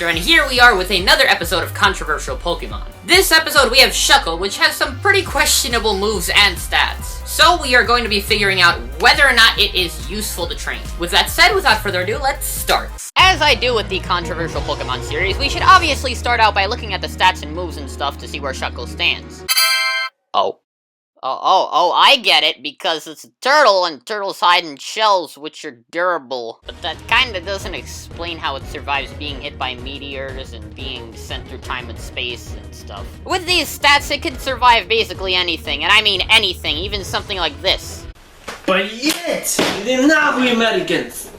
PokéMaster, and here we are with another episode of Controversial Pokemon. This episode we have Shuckle, which has some pretty questionable moves and stats. So we are going to be figuring out whether or not it is useful to train. With that said, without further ado, let's start. As I do with the Controversial Pokemon series, we should obviously start out by looking at the stats and moves and stuff to see where Shuckle stands. Oh, I get it, because it's a turtle, and turtles hide in shells, which are durable. But that kinda doesn't explain how it survives being hit by meteors and being sent through time and space and stuff. With these stats, it can survive basically anything, and I mean anything, even something like this. Блять! Иди нахуй, Americans!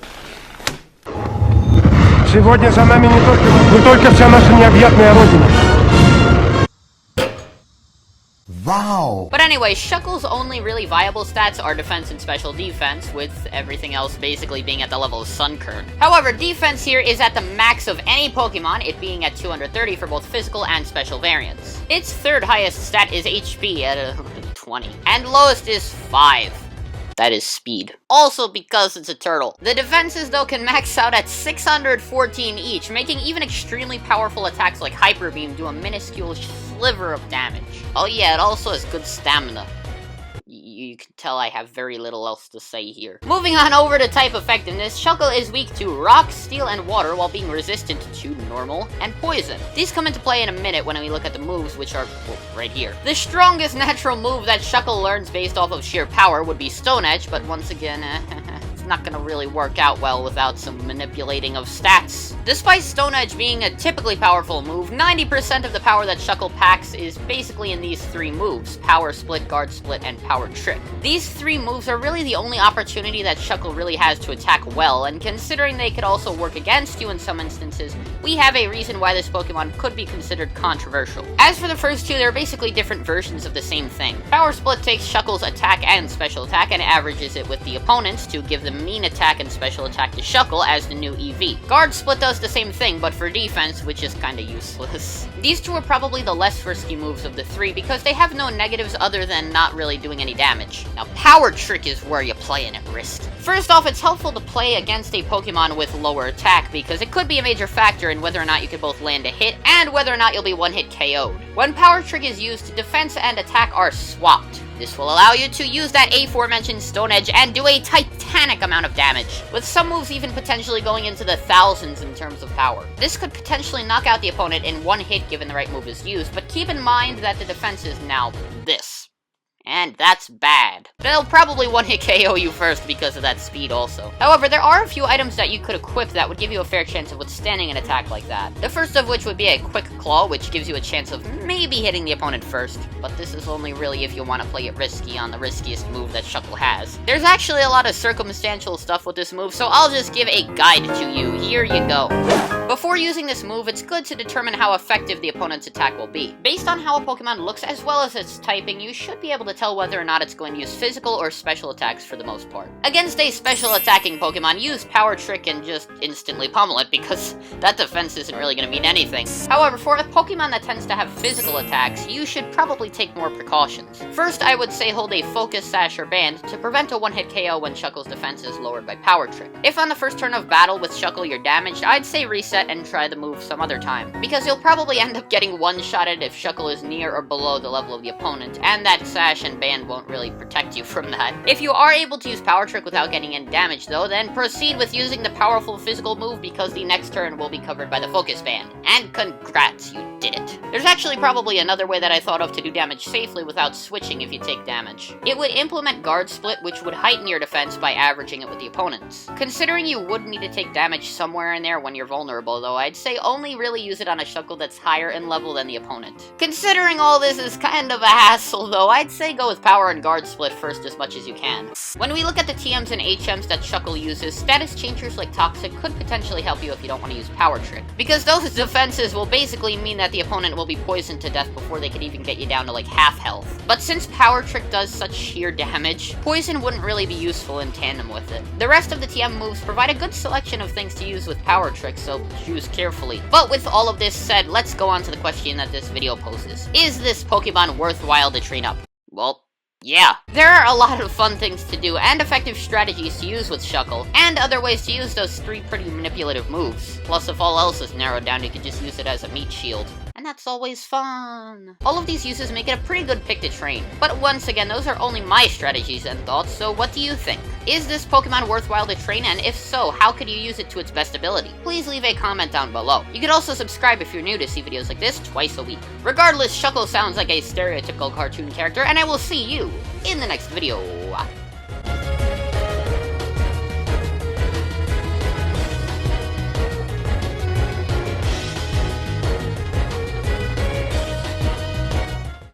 Сегодня за нами не только вся наша необъятная родина. Wow. But anyway, Shuckle's only really viable stats are defense and special defense, with everything else basically being at the level of Sunkern. However, defense here is at the max of any Pokemon, it being at 230 for both physical and special variants. Its third highest stat is HP at 20, and lowest is 5. That is speed. Also because it's a turtle. The defenses though can max out at 614 each, making even extremely powerful attacks like Hyper Beam do a minuscule sliver of damage. Oh yeah, it also has good stamina. You can tell I have very little else to say here. Moving on over to type effectiveness, Shuckle is weak to rock, steel, and water while being resistant to normal and poison. These come into play in a minute when we look at the moves, which are, well, right here. The strongest natural move that Shuckle learns based off of sheer power would be Stone Edge, but once again, it's not gonna really work out well without some manipulating of stats. Despite Stone Edge being a typically powerful move, 90% of the power that Shuckle packs is basically in these three moves: Power Split, Guard Split, and Power Trick. These three moves are really the only opportunity that Shuckle really has to attack well, and considering they could also work against you in some instances, we have a reason why this Pokemon could be considered controversial. As for the first two, they're basically different versions of the same thing. Power Split takes Shuckle's attack and special attack and averages it with the opponents to give them mean attack and special attack to Shuckle as the new EV. Guard Split does the same thing, but for defense, which is kinda useless. These two are probably the less risky moves of the three because they have no negatives other than not really doing any damage. Now, Power Trick is where you play in at risk. First off, it's helpful to play against a Pokemon with lower attack because it could be a major factor in whether or not you can both land a hit and whether or not you'll be one-hit KO'd. When Power Trick is used, defense and attack are swapped. This will allow you to use that aforementioned Stone Edge and do a titanic amount of damage, with some moves even potentially going into the thousands in terms of power. This could potentially knock out the opponent in one hit given the right move is used, but keep in mind that the defense is now this. And that's bad. They'll probably one-hit KO you first because of that speed also. However, there are a few items that you could equip that would give you a fair chance of withstanding an attack like that. The first of which would be a Quick Claw, which gives you a chance of maybe hitting the opponent first, but this is only really if you want to play it risky on the riskiest move that Shuckle has. There's actually a lot of circumstantial stuff with this move, so I'll just give a guide to you. Here you go. Before using this move, it's good to determine how effective the opponent's attack will be. Based on how a Pokemon looks as well as its typing, you should be able to tell whether or not it's going to use physical or special attacks for the most part. Against a special attacking Pokemon, use Power Trick and just instantly pummel it because that defense isn't really going to mean anything. However, for a Pokemon that tends to have physical attacks, you should probably take more precautions. First, I would say hold a Focus Sash or Band to prevent a one-hit KO when Shuckle's defense is lowered by Power Trick. If on the first turn of battle with Shuckle you're damaged, I'd say reset and try the move some other time, because you'll probably end up getting one-shotted if Shuckle is near or below the level of the opponent, and that Sash and Band won't really protect you from that. If you are able to use Power Trick without getting any damage though, then proceed with using the powerful physical move because the next turn will be covered by the Focus Band. And congrats, you did it. There's actually probably another way that I thought of to do damage safely without switching if you take damage. It would implement Guard Split, which would heighten your defense by averaging it with the opponents. Considering you would need to take damage somewhere in there when you're vulnerable though, I'd say only really use it on a Shuckle that's higher in level than the opponent. Considering all this is kind of a hassle though, I'd say go with Power and Guard Split first as much as you can. When we look at the TMs and HMs that Shuckle uses, status changers like Toxic could potentially help you if you don't want to use Power Trick, because those defenses will basically mean that the opponent will be poisoned to death before they could even get you down to like half health. But since Power Trick does such sheer damage, Poison wouldn't really be useful in tandem with it. The rest of the TM moves provide a good selection of things to use with Power Trick, so choose carefully. But with all of this said, let's go on to the question that this video poses. Is this Pokemon worthwhile to train up? Well, Yeah, there are a lot of fun things to do and effective strategies to use with Shuckle, and other ways to use those 3 pretty manipulative moves. Plus, if all else is narrowed down, you can just use it as a meat shield. And that's always fun. All of these uses make it a pretty good pick to train. But once again, those are only my strategies and thoughts, so what do you think? Is this Pokemon worthwhile to train, and if so, how could you use it to its best ability? Please leave a comment down below. You could also subscribe if you're new to see videos like this twice a week. Regardless, Shuckle sounds like a stereotypical cartoon character, and I will see you in the next video.